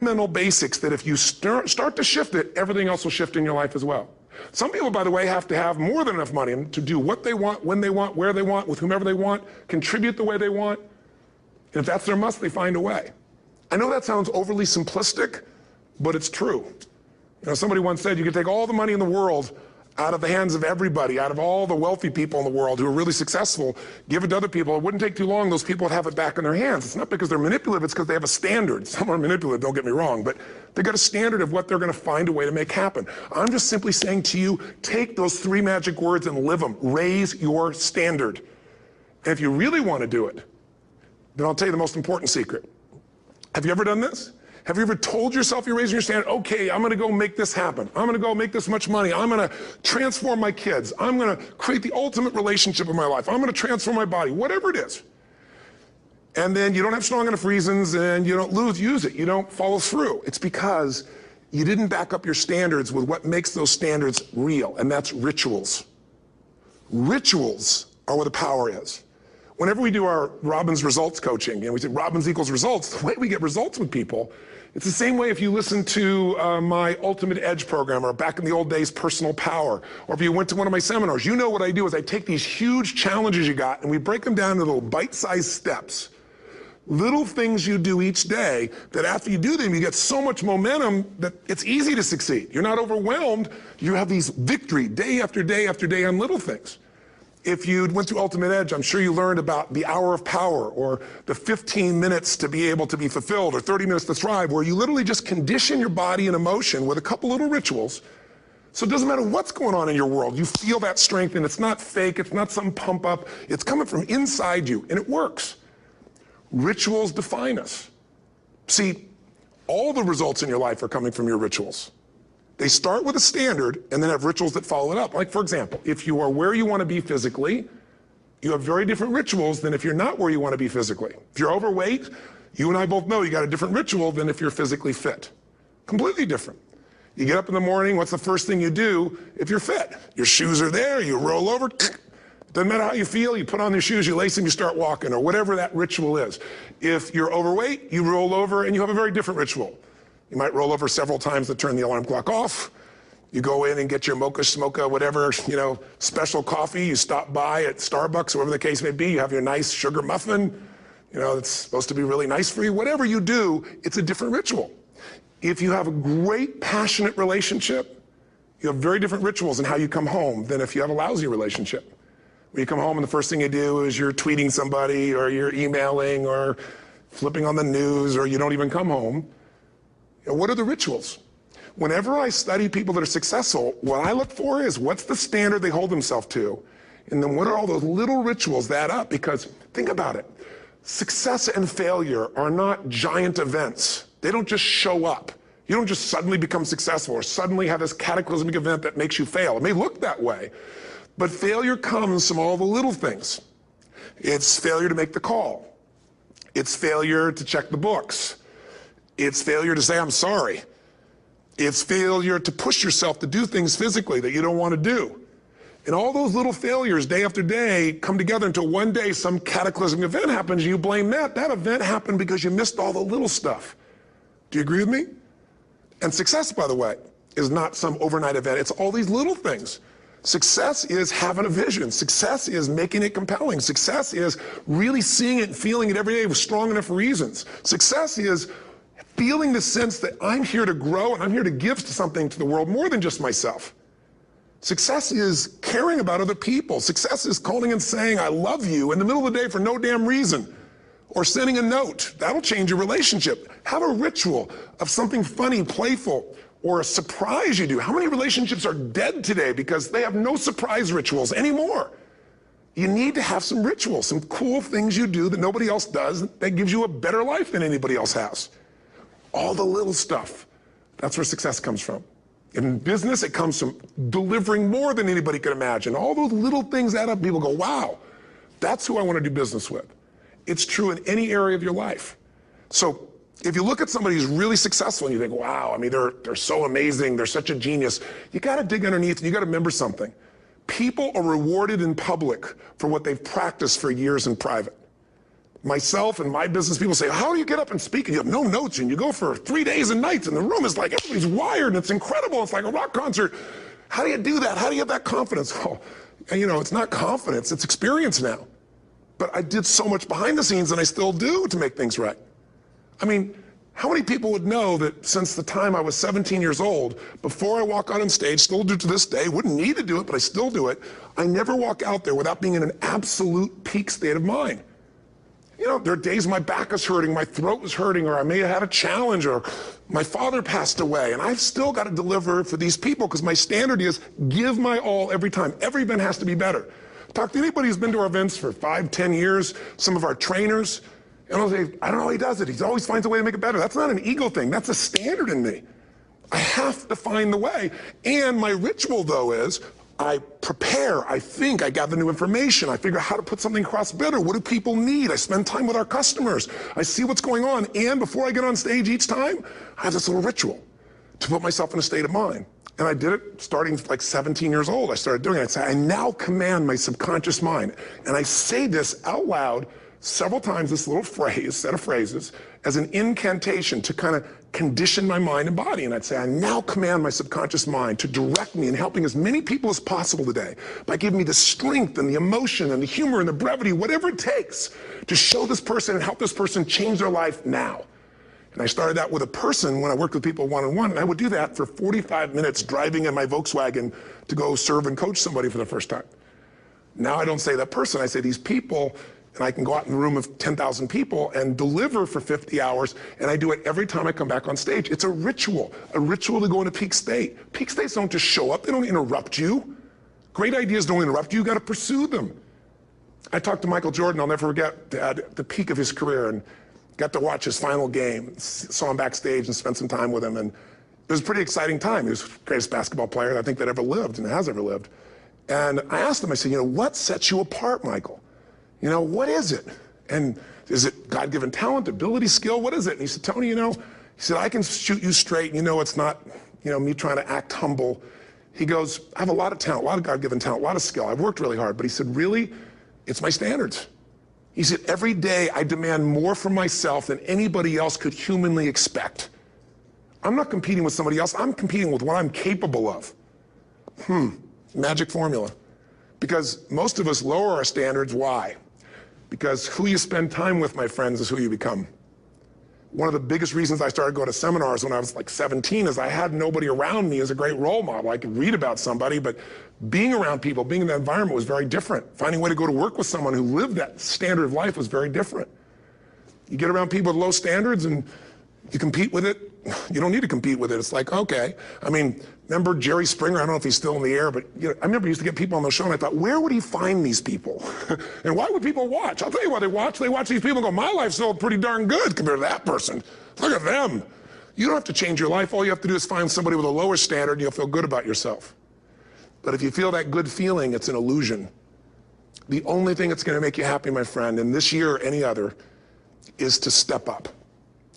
fundamental basics that if you start to shift it, everything else will shift in your life as well. Some people, by the way, have to have more than enough money to do what they want, when they want, where they want, with whomever they want, contribute the way they want. And if that's their must, they find a way. I know that sounds overly simplistic, but it's true. You know, somebody once said you could take all the money in the world out of the hands of everybody, out of all the wealthy people in the world who are really successful, give it to other people. It wouldn't take too long, those people would have it back in their hands. It's not because they're manipulative, it's because they have a standard. Some are manipulative, don't get me wrong, but they've got a standard of what they're gonna find a way to make happen. I'm just simply saying to you, take those 3 magic words and live them. Raise your standard. And if you really wanna do it, then I'll tell you the most important secret. Have you ever done this? Have you ever told yourself you're raising your standard? Okay, I'm gonna go make this happen. I'm gonna go make this much money. I'm gonna transform my kids. I'm gonna create the ultimate relationship in my life. I'm gonna transform my body, whatever it is. And then you don't have strong enough reasons and you don't use it. You don't follow through. It's because you didn't back up your standards with what makes those standards real, and that's rituals. Rituals are where the power is. Whenever we do our Robbins results coaching, and we say Robbins equals results, the way we get results with people, it's the same way if you listen to my Ultimate Edge program, or back in the old days, Personal Power, or if you went to one of my seminars. You know what I do is I take these huge challenges you got and we break them down into little bite-sized steps. Little things you do each day that after you do them, you get so much momentum that it's easy to succeed. You're not overwhelmed. You have these victory day after day after day on little things. If you went through Ultimate Edge, I'm sure you learned about the hour of power, or the 15 minutes to be able to be fulfilled, or 30 minutes to thrive, where you literally just condition your body and emotion with a couple little rituals. So it doesn't matter what's going on in your world, you feel that strength, and it's not fake, it's not some pump up, it's coming from inside you, and it works. Rituals define us. See, all the results in your life are coming from your rituals. They start with a standard and then have rituals that follow it up. Like, for example, if you are where you want to be physically, you have very different rituals than if you're not where you want to be physically. If you're overweight, you and I both know you got a different ritual than if you're physically fit. Completely different. You get up in the morning, what's the first thing you do if you're fit? Your shoes are there, you roll over, doesn't matter how you feel, you put on your shoes, you lace them, you start walking, or whatever that ritual is. If you're overweight, you roll over and you have a very different ritual. You might roll over several times to turn the alarm clock off. You go in and get your mocha, smocha, whatever, special coffee. You stop by at Starbucks, whatever the case may be. You have your nice sugar muffin. It's supposed to be really nice for you. Whatever you do, it's a different ritual. If you have a great, passionate relationship, you have very different rituals in how you come home than if you have a lousy relationship. When you come home and the first thing you do is you're tweeting somebody, or you're emailing, or flipping on the news, or you don't even come home. What are the rituals? Whenever I study people that are successful, what I look for is what's the standard they hold themselves to, and then what are all those little rituals that add up? Because think about it. Success and failure are not giant events. They don't just show up. You don't just suddenly become successful or suddenly have this cataclysmic event that makes you fail. It may look that way, but failure comes from all the little things. It's failure to make the call. It's failure to check the books. It's failure to say, I'm sorry. It's failure to push yourself to do things physically that you don't want to do. And all those little failures day after day come together until one day some cataclysmic event happens and you blame that. That event happened because you missed all the little stuff. Do you agree with me? And success, by the way, is not some overnight event. It's all these little things. Success is having a vision. Success is making it compelling. Success is really seeing it and feeling it every day with strong enough reasons. Success is feeling the sense that I'm here to grow and I'm here to give something to the world more than just myself. Success is caring about other people. Success is calling and saying, I love you in the middle of the day for no damn reason. Or sending a note. That'll change your relationship. Have a ritual of something funny, playful, or a surprise you do. How many relationships are dead today because they have no surprise rituals anymore? You need to have some rituals, some cool things you do that nobody else does that gives you a better life than anybody else has. All the little stuff. That's where success comes from. In business, it comes from delivering more than anybody could imagine. All those little things add up. People go, wow, that's who I want to do business with. It's true in any area of your life. So if you look at somebody who's really successful and you think, wow, I mean, they're so amazing, they're such a genius, you got to dig underneath and you got to remember something. People are rewarded in public for what they've practiced for years in private. myself and my business people say, how do you get up and speak? And you have no notes, and you go for 3 days and nights, and the room is like, everybody's wired, and it's incredible. It's like a rock concert. How do you do that? How do you have that confidence? Oh, and you know, it's not confidence, it's experience now. But I did so much behind the scenes, and I still do, to make things right. I mean, how many people would know that since the time I was 17 years old, before I walk out on stage, still do to this day, wouldn't need to do it, but I still do it, I never walk out there without being in an absolute peak state of mind. You know, there are days my back is hurting, my throat was hurting, or I may have had a challenge, or my father passed away, and I've still got to deliver for these people because my standard is give my all every time. Every event has to be better. Talk to anybody who's been to our events for 5, 10 years, some of our trainers, and I'll say, I don't know how he does it. He always finds a way to make it better. That's not an ego thing. That's a standard in me. I have to find the way. And my ritual, though, is I prepare, I think, I gather new information, I figure out how to put something across better. What do people need? I spend time with our customers. I see what's going on. And before I get on stage each time, I have this little ritual to put myself in a state of mind. And I did it starting like 17 years old. I started doing it. I'd say, I now command my subconscious mind. And I say this out loud several times, this little phrase, set of phrases, as an incantation to kind of condition my mind and body. And I'd say, I now command my subconscious mind to direct me in helping as many people as possible today by giving me the strength and the emotion and the humor and the brevity, whatever it takes to show this person and help this person change their life now. And I started that with a person when I worked with people one-on-one, and I would do that for 45 minutes driving in my Volkswagen to go serve and coach somebody for the first time. Now I don't say that person, I say these people, and I can go out in a room of 10,000 people and deliver for 50 hours, and I do it every time I come back on stage. It's a ritual to go into peak state. Peak states don't just show up, they don't interrupt you. Great ideas don't interrupt you, you gotta pursue them. I talked to Michael Jordan, I'll never forget, at the peak of his career, and got to watch his final game, saw him backstage and spent some time with him, and it was a pretty exciting time. He was the greatest basketball player I think that ever lived and has ever lived. And I asked him, I said, you know, what sets you apart, Michael? You know, what is it? And is it God-given talent, ability, skill? What is it? And he said, Tony, you know, he said, I can shoot you straight, and you know it's not, you know, me trying to act humble. He goes, I have a lot of talent, a lot of God-given talent, a lot of skill. I've worked really hard. But he said, really, it's my standards. He said, every day I demand more from myself than anybody else could humanly expect. I'm not competing with somebody else. I'm competing with what I'm capable of. Magic formula. Because most of us lower our standards. Why? Because who you spend time with, my friends, is who you become. One of the biggest reasons I started going to seminars when I was like 17 is I had nobody around me as a great role model. I could read about somebody, but being around people, being in that environment was very different. Finding a way to go to work with someone who lived that standard of life was very different. You get around people with low standards and you compete with it. You don't need to compete with it. It's like, okay. I mean, remember Jerry Springer? I don't know if he's still in the air, but you know, I remember he used to get people on the show, and I thought, where would he find these people? And why would people watch? I'll tell you why they watch. They watch these people and go, my life's still pretty darn good compared to that person. Look at them. You don't have to change your life. All you have to do is find somebody with a lower standard, and you'll feel good about yourself. But if you feel that good feeling, it's an illusion. The only thing that's going to make you happy, my friend, and this year or any other, is to step up.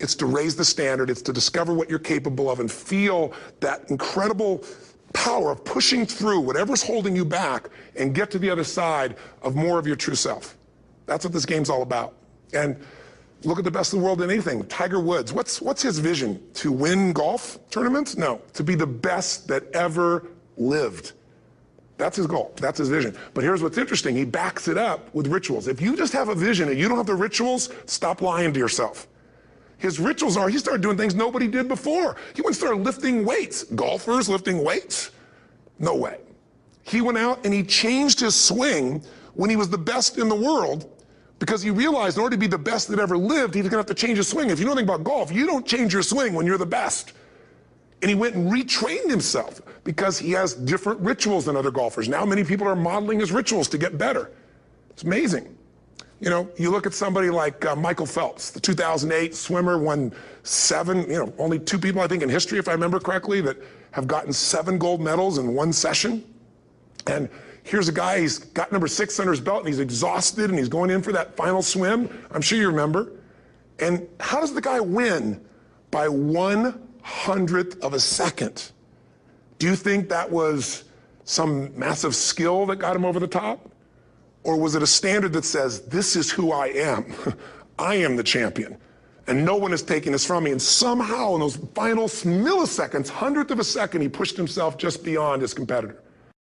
It's to raise the standard. It's to discover what you're capable of and feel that incredible power of pushing through whatever's holding you back and get to the other side of more of your true self. That's what this game's all about. And look at the best in the world in anything. Tiger Woods, what's his vision? To win golf tournaments? No, to be the best that ever lived. That's his goal. That's his vision. But here's what's interesting. He backs it up with rituals. If you just have a vision and you don't have the rituals, stop lying to yourself. His rituals are, he started doing things nobody did before. He went and started lifting weights. Golfers lifting weights? No way. He went out and he changed his swing when he was the best in the world because he realized in order to be the best that ever lived, he was going to have to change his swing. If you know anything about golf, you don't change your swing when you're the best. And he went and retrained himself because he has different rituals than other golfers. Now many people are modeling his rituals to get better. It's amazing. You know, you look at somebody like Michael Phelps, the 2008 swimmer, won 7, you know, only 2 people I think in history, if I remember correctly, that have gotten 7 gold medals in one session. And here's a guy, he's got number 6 under his belt and he's exhausted and he's going in for that final swim. I'm sure you remember. And how does the guy win? By 1/100th of a second. Do you think that was some massive skill that got him over the top? Or was it a standard that says, this is who I am? I am the champion. And no one is taking this from me. And somehow in those final milliseconds, 100th of a second, he pushed himself just beyond his competitor.